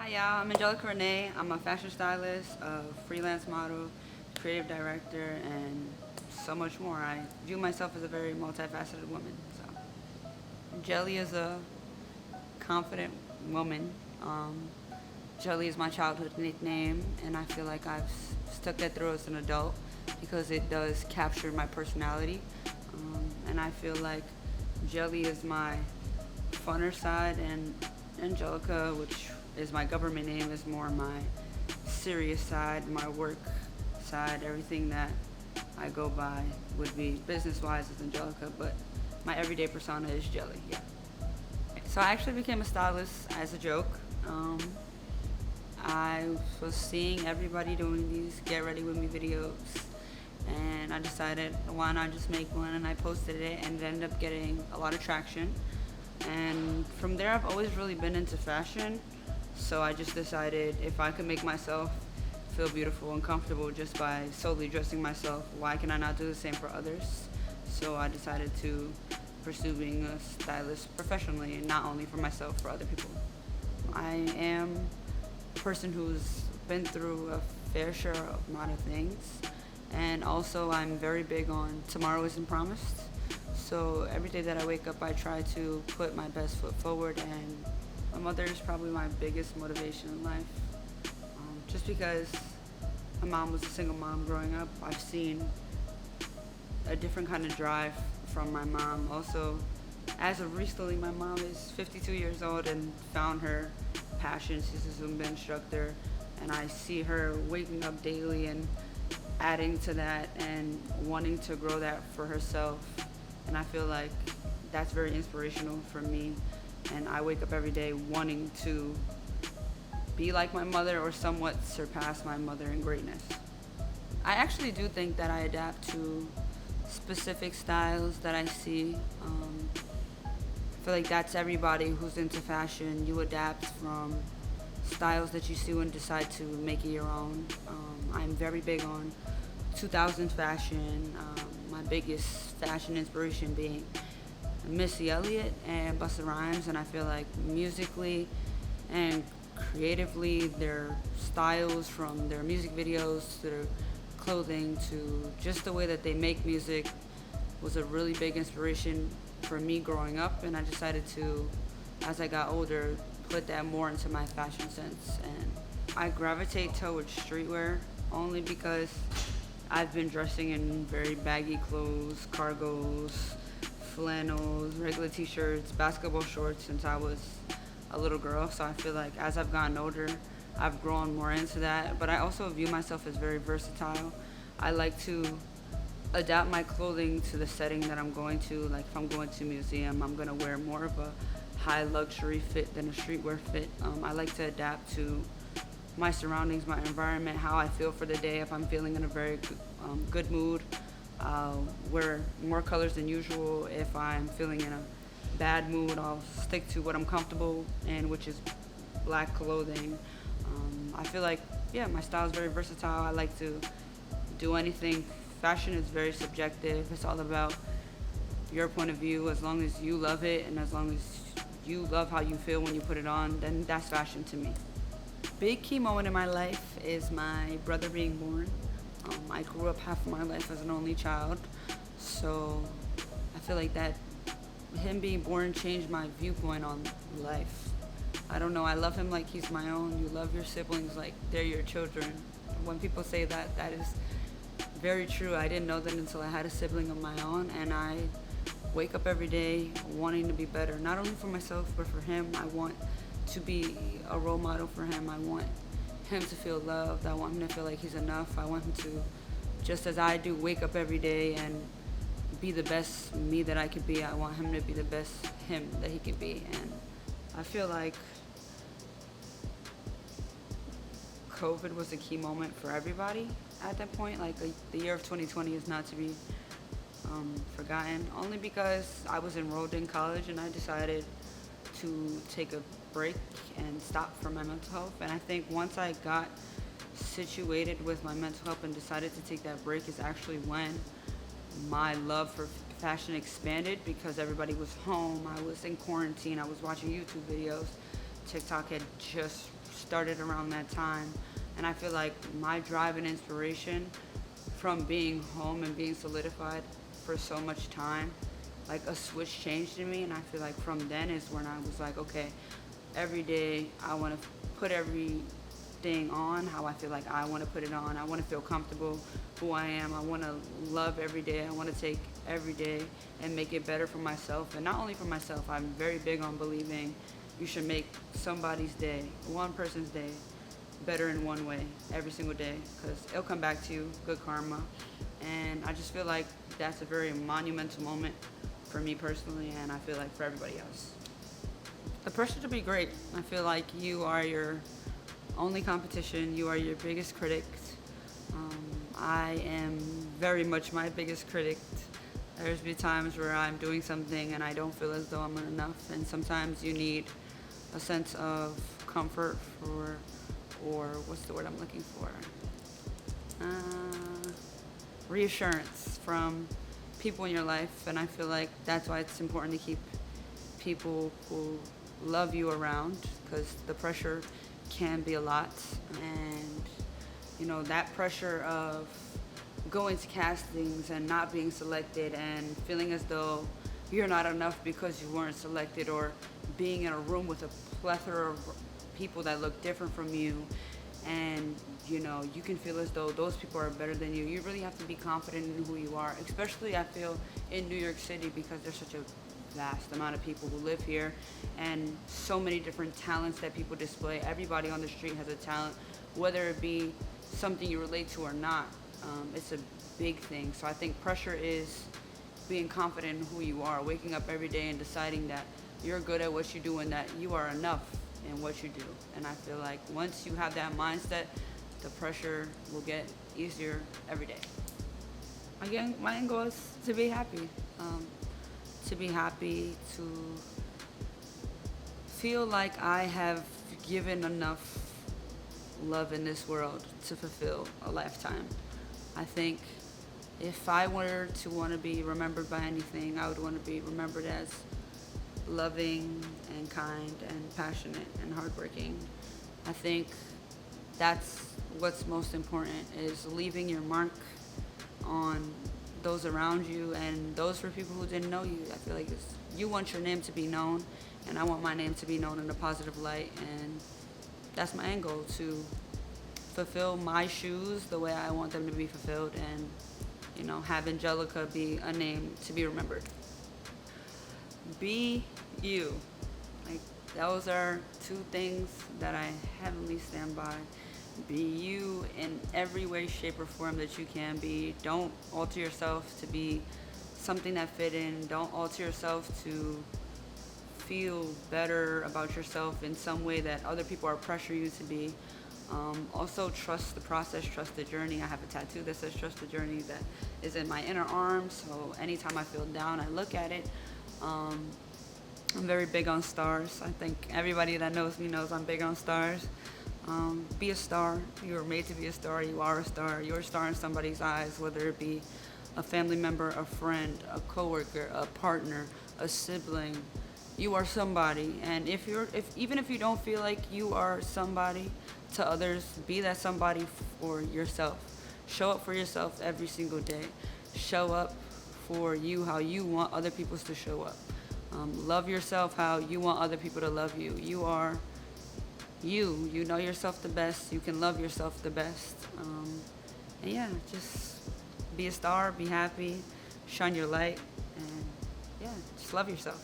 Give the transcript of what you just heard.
Hi y'all, I'm Angelica Renee. I'm a fashion stylist, a freelance model, creative director, and so much more. I view myself as a very multifaceted woman. So, Jelly is a confident woman. Um, Jelly is my childhood nickname, and I feel like I've stuck that through as an adult because it does capture my personality. And I feel like Jelly is my funner side, and Angelica, which is my government name, is more my serious side, my work side. Everything that I go by would be business-wise as Angelica, but my everyday persona is Jelly. Yeah. So I actually became a stylist as a joke. Um, I was seeing everybody doing these get ready with me videos, and I decided why not just make one, and I posted it, and it ended up getting a lot of traction. And from there, I've always really been into fashion, so I just decided if I could make myself feel beautiful and comfortable just by solely dressing myself, why can I not do the same for others? So I decided to pursue being a stylist professionally, and not only for myself, for other people. I am a person who's been through a fair share of amount of things, and also I'm very big on tomorrow isn't promised. So every day that I wake up, I try to put my best foot forward, and my mother is probably my biggest motivation in life. Just because my mom was a single mom growing up, I've seen a different kind of drive from my mom. Also, as of recently, my mom is 52 years old and found her passion. She's a Zumba instructor, and I see her waking up daily and adding to that and wanting to grow that for herself. And I feel like that's very inspirational for me. And I wake up every day wanting to be like my mother or somewhat surpass my mother in greatness. I actually do think that I adapt to specific styles that I see. I feel like that's everybody who's into fashion. You adapt from styles that you see and decide to make it your own. I'm very big on 2000s fashion. My biggest fashion inspiration being Missy Elliott and Busta Rhymes, and I feel like musically and creatively, their styles, from their music videos to their clothing to just the way that they make music, was a really big inspiration for me growing up. And I decided to, as I got older, put that more into my fashion sense. And I gravitate towards streetwear only because I've been dressing in very baggy clothes, cargos, flannels, regular t-shirts, basketball shorts since I was a little girl. So I feel like as I've gotten older, I've grown more into that. But I also view myself as very versatile. I like to adapt my clothing to the setting that I'm going to. Like if I'm going to a museum, I'm gonna wear more of a high luxury fit than a streetwear fit. I like to adapt to my surroundings, my environment, how I feel for the day. If I'm feeling in a very good mood, I'll wear more colors than usual. If I'm feeling in a bad mood, I'll stick to what I'm comfortable in, which is black clothing. I feel like, yeah, my style is very versatile. I like to do anything. Fashion is very subjective. It's all about your point of view. As long as you love it and as long as you love how you feel when you put it on, then that's fashion to me. Big key moment in my life is my brother being born. I grew up half of my life as an only child, so I feel like that him being born changed my viewpoint on life. I don't know, I love him like he's my own. You love your siblings like they're your children. When people say that, that is very true. I didn't know that until I had a sibling of my own, and I wake up every day wanting to be better, not only for myself but for him. I want to be a role model for him. I want him to feel loved. I want him to feel like he's enough. I want him to, just as I do, wake up every day and be the best me that I could be. I want him to be the best him that he could be. And I feel like COVID was a key moment for everybody at that point. Like the year of 2020 is not to be forgotten, only because I was enrolled in college and I decided to take a break and stop for my mental health. And I think once I got situated with my mental health and decided to take that break is actually when my love for fashion expanded, because everybody was home. I was in quarantine. I was watching YouTube videos. TikTok had just started around that time. And I feel like my drive and inspiration from being home and being solidified for so much time, like a switch changed in me. And I feel like from then is when I was like, okay, every day I want to put everything on how I feel like I want to put it on. I want to feel comfortable who I am. I want to love every day. I want to take every day and make it better for myself. And not only for myself, I'm very big on believing you should make somebody's day, one person's day, better in one way every single day, because it'll come back to you, good karma. And I just feel like that's a very monumental moment for me personally, and I feel like for everybody else. The pressure to be great. I feel like you are your only competition. You are your biggest critic. I am very much my biggest critic. There's been times where I'm doing something and I don't feel as though I'm enough, and sometimes you need a sense of comfort or what's the word I'm looking for? Reassurance from people in your life, and I feel like that's why it's important to keep people who love you around, because the pressure can be a lot. And you know, that pressure of going to castings and not being selected and feeling as though you're not enough because you weren't selected, or being in a room with a plethora of people that look different from you, and you know, you can feel as though those people are better than you. You really have to be confident in who you are, especially I feel in New York City, because there's such a vast amount of people who live here and so many different talents that people display. Everybody on the street has a talent, whether it be something you relate to or not. It's a big thing. So I think pressure is being confident in who you are, waking up every day and deciding that you're good at what you do and that you are enough in what you do. And I feel like once you have that mindset, the pressure will get easier every day. Again, my end goal is to be happy. To feel like I have given enough love in this world to fulfill a lifetime. I think if I were to want to be remembered by anything, I would want to be remembered as loving and kind and passionate and hardworking. I think that's what's most important, is leaving your mark on those around you and those for people who didn't know you. I feel like you want your name to be known, and I want my name to be known in a positive light, and that's my end goal, to fulfill my shoes the way I want them to be fulfilled, and you know, have Angelica be a name to be remembered. Be you. Like, those are two things that I heavily stand by. Be you in every way, shape, or form that you can be. Don't alter yourself to be something that fit in. Don't alter yourself to feel better about yourself in some way that other people are pressuring you to be. Also, trust the process, trust the journey. I have a tattoo that says trust the journey that is in my inner arm, so anytime I feel down, I look at it. I'm very big on stars. I think everybody that knows me knows I'm big on stars. Be a star. You were made to be a star. You are a star. You're a star in somebody's eyes, whether it be a family member, a friend, a coworker, a partner, a sibling. You are somebody, and even if you don't feel like you are somebody to others, be that somebody for yourself. Show up for yourself every single day. Show up for you how you want other people to show up. Love yourself how you want other people to love you. You are you. You know yourself the best. You can love yourself the best. And yeah, just be a star, be happy, shine your light, and yeah, just love yourself.